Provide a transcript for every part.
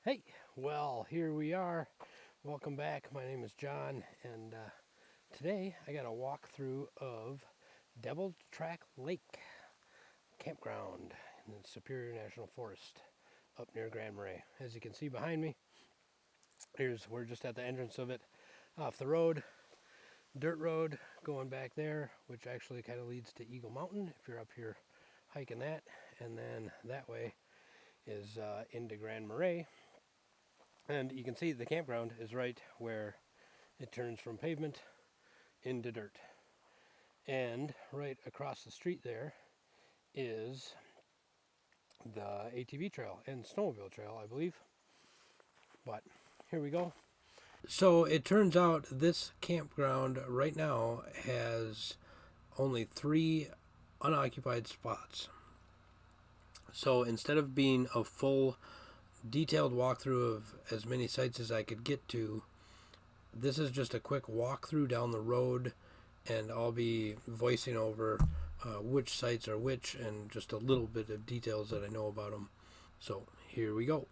Hey, well, here we are. Welcome back. My name is John, and today I got a walkthrough of Devil Track Lake Campground in the Superior National Forest up near Grand Marais. As you can see behind me, we're just at the entrance of it, off the road, dirt road going back there, which actually kind of leads to Eagle Mountain if you're up here hiking that, and then that way is into Grand Marais. And you can see the campground is right where it turns from pavement into dirt. And right across the street there is the ATV trail and snowmobile trail, I believe. But here we go. So it turns out this campground right now has only 3 unoccupied spots. So instead of being a full detailed walkthrough of as many sites as I could get to, this is just a quick walkthrough down the road, and I'll be voicing over which sites are which and just a little bit of details that I know about them. So here we go.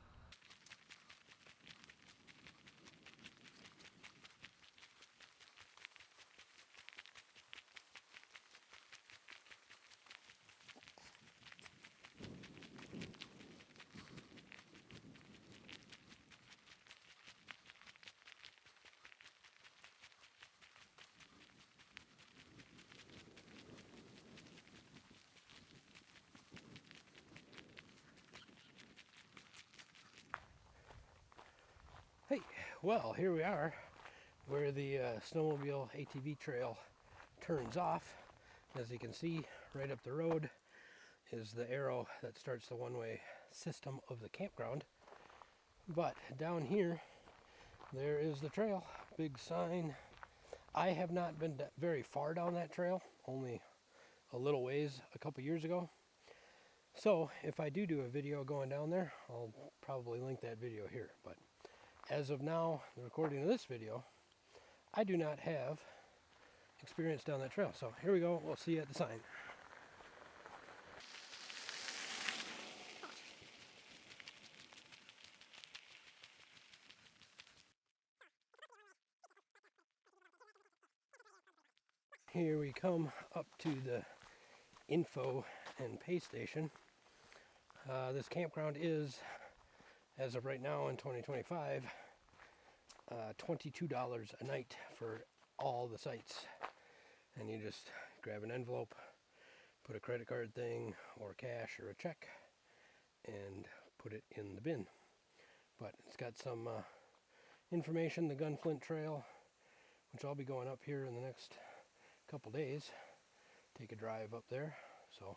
Hey, well, here we are where the snowmobile ATV trail turns off. As you can see, right up the road is the arrow that starts the one-way system of the campground. But down here, there is the trail, big sign. I have not been very far down that trail, only a little ways a couple years ago. So if I do a video going down there, I'll probably link that video here. But as of now, the recording of this video, I do not have experience down that trail. So here we go. We'll see you at the sign. Here we come up to the info and pay station. This campground is, as of right now in 2025, $22 a night for all the sites. And you just grab an envelope, put a credit card thing or cash or a check, and put it in the bin. But it's got some information, the Gunflint Trail, which I'll be going up here in the next couple days. Take a drive up there, so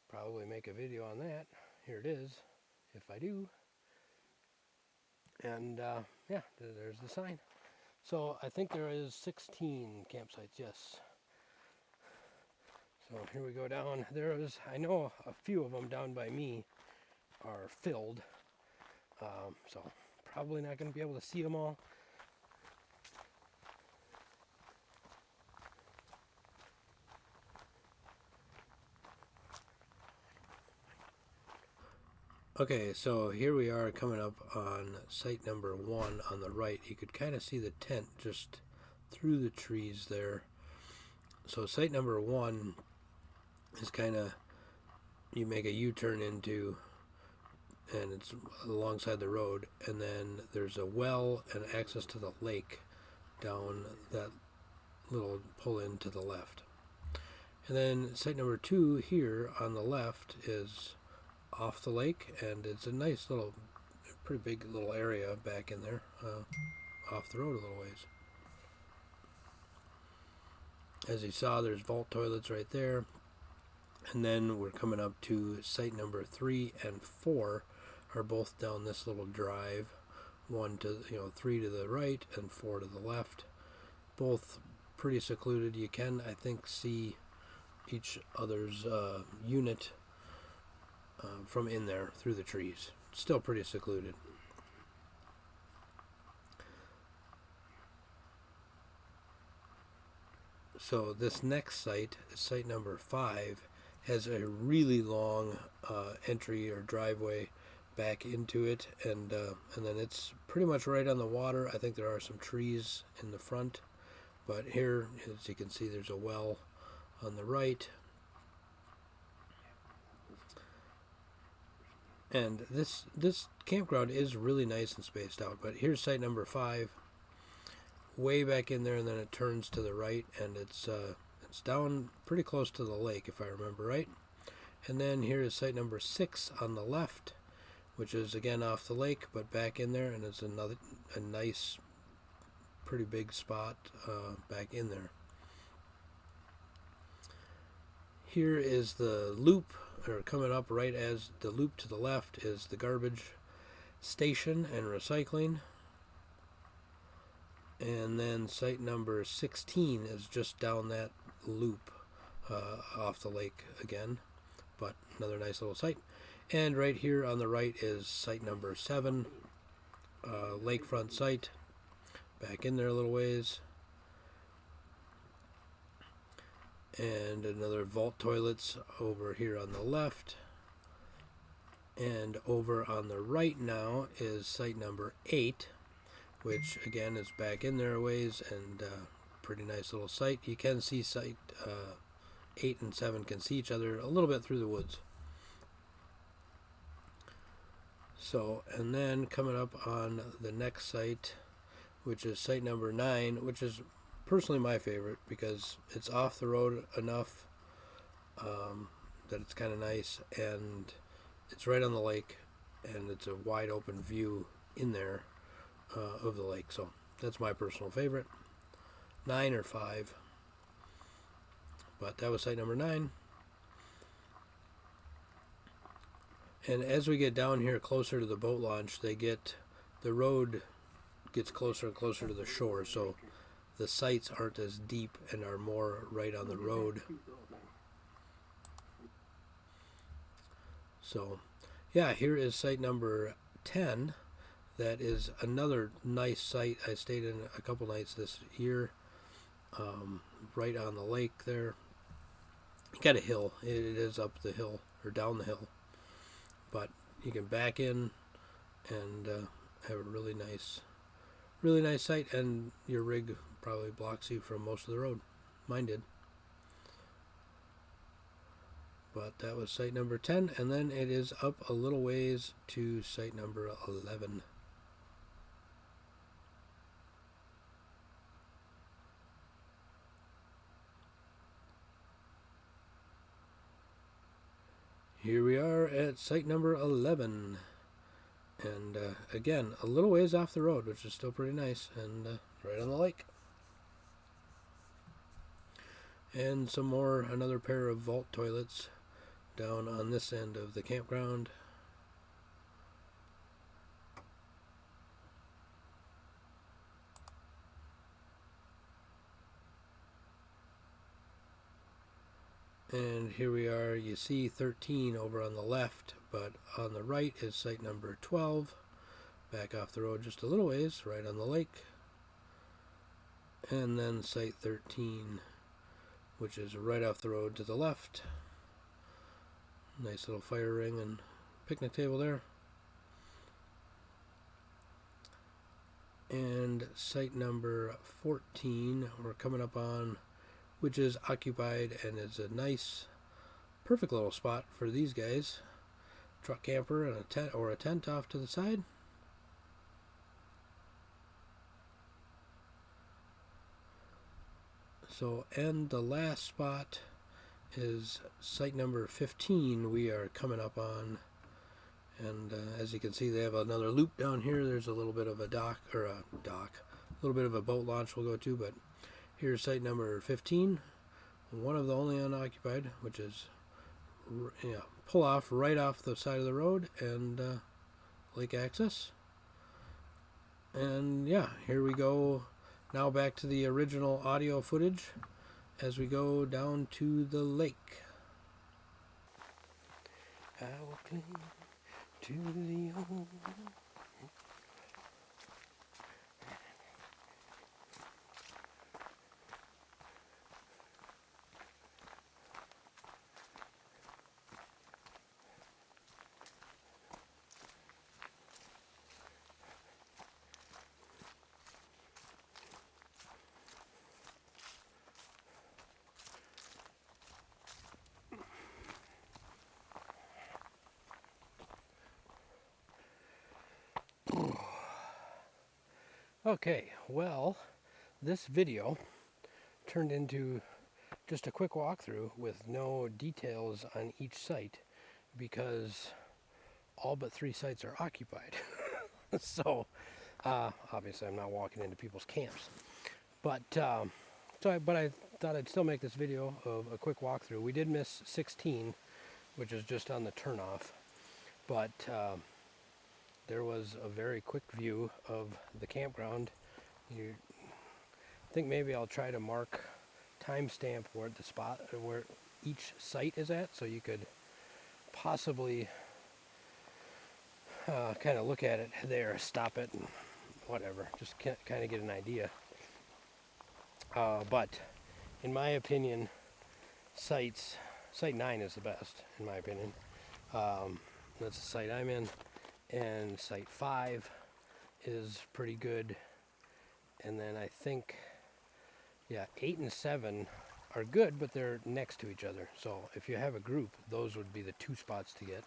probably make a video on that. Here it is, if I do. And yeah, there's the sign. So I think there is 16 campsites, yes. So here we go down. I know a few of them down by me are filled. So probably not going to be able to see them all. Okay, so here we are coming up on site number 1 on the right. You could kind of see the tent just through the trees there. So site number 1 is kind of, you make a U-turn into, and it's alongside the road, and then there's a well and access to the lake down that little pull in to the left. And then site number 2 here on the left is off the lake, and it's a nice little, pretty big little area back in there, off the road a little ways. As you saw, there's vault toilets right there. And then we're coming up to site number 3 and 4 are both down this little drive. 3 to the right and 4 to the left. Both pretty secluded. You can, I think, see each other's unit from in there through the trees. Still pretty secluded. So this next site, site number 5, has a really long entry or driveway back into it, and then it's pretty much right on the water. I think there are some trees in the front, but here, as you can see, there's a well on the right. And this campground is really nice and spaced out. But here's site number 5, way back in there, and then it turns to the right, and it's down pretty close to the lake, if I remember right. And then here is site number 6 on the left, which is again off the lake, but back in there, and it's a nice, pretty big spot back in there. Here is the loop, or coming up right as the loop to the left is the garbage station and recycling. And then site number 16 is just down that loop off the lake again, but another nice little site. And right here on the right is site number 7, lakefront site, back in there a little ways. And another vault toilets over here on the left. And over on the right now is site number 8, which again is back in there a ways, and pretty nice little site. You can see site 8 and 7 can see each other a little bit through the woods. So, and then coming up on the next site, which is site number 9, which is personally my favorite because it's off the road enough that it's kind of nice, and it's right on the lake, and it's a wide open view in there of the lake. So that's my personal favorite. 9 or 5, but that was site number 9. And as we get down here closer to the boat launch, the road gets closer and closer to the shore, so the sites aren't as deep and are more right on the road. So, yeah, here is site number 10. That is another nice site. I stayed in a couple nights this year, right on the lake there. You got a hill. It is up the hill, or down the hill. But you can back in and have a really nice site, and your rig probably blocks you from most of the road. Mine did. But that was site number 10, and then it is up a little ways to site number 11. Here we are at site number 11, and again, a little ways off the road, which is still pretty nice, and right on the lake. And another pair of vault toilets down on this end of the campground. And here we are. You see 13 over on the left, but on the right is site number 12, back off the road just a little ways, right on the lake. And then site 13, which is right off the road to the left. Nice little fire ring and picnic table there. And site number 14 we're coming up on, which is occupied and is a nice, perfect little spot for these guys. Truck camper and a tent off to the side. So, and the last spot is site number 15 we are coming up on. And as you can see, they have another loop down here. There's a little bit of a little bit of a boat launch we'll go to, but here's site number 15, one of the only unoccupied, which is pull off right off the side of the road and lake access. And yeah, here we go now back to the original audio footage as we go down to the lake. I will cling to the old. Okay, well, this video turned into just a quick walkthrough with no details on each site because all but 3 sites are occupied. So, obviously I'm not walking into people's camps. But, but I thought I'd still make this video of a quick walkthrough. We did miss 16, which is just on the turnoff. But there was a very quick view of the campground. You think maybe I'll try to mark timestamp where the spot where each site is at, so you could possibly kind of look at it there, stop it, and whatever, just kind of get an idea. But in my opinion, site 9 is the best, in my opinion. That's the site I'm in, and site 5 is pretty good. And then I think, yeah, 8 and 7 are good, but they're next to each other. So if you have a group, those would be the 2 spots to get.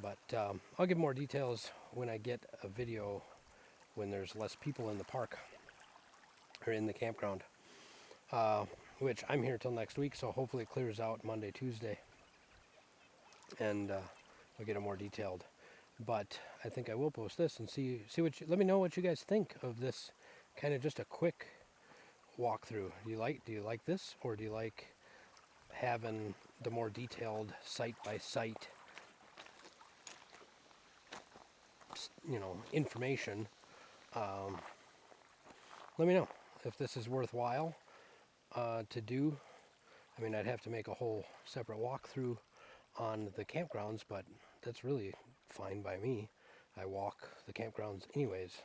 But I'll give more details when I get a video when there's less people in the park or in the campground. Which I'm here till next week, so hopefully it clears out Monday, Tuesday. And I'll get it more detailed. But I think I will post this and see what let me know what you guys think of this kind of just a quick walkthrough. Do you like this, or do you like having the more detailed site by site, information? Let me know if this is worthwhile to do. I mean, I'd have to make a whole separate walkthrough on the campgrounds, but that's really fine by me. I walk the campgrounds anyways,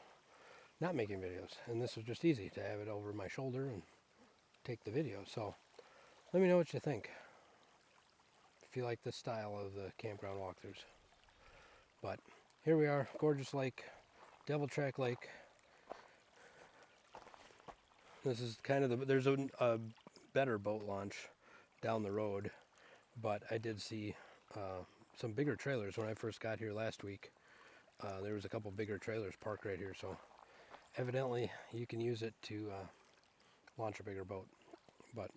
not making videos, and this was just easy to have it over my shoulder and take the video. So let me know what you think, if you like this style of the campground walkthroughs. But here we are, gorgeous lake, Devil Track Lake. This is kind of there's a better boat launch down the road, but I did see some bigger trailers when I first got here last week. There was a couple bigger trailers parked right here, so evidently you can use it to launch a bigger boat, but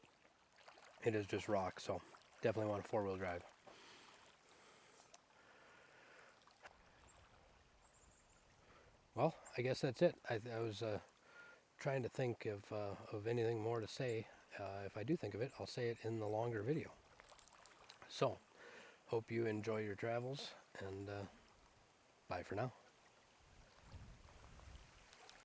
it is just rock, so definitely want a 4-wheel drive. Well, I guess that's it. I was trying to think of anything more to say. If I do think of it, I'll say it in the longer video. So, hope you enjoy your travels, and bye for now.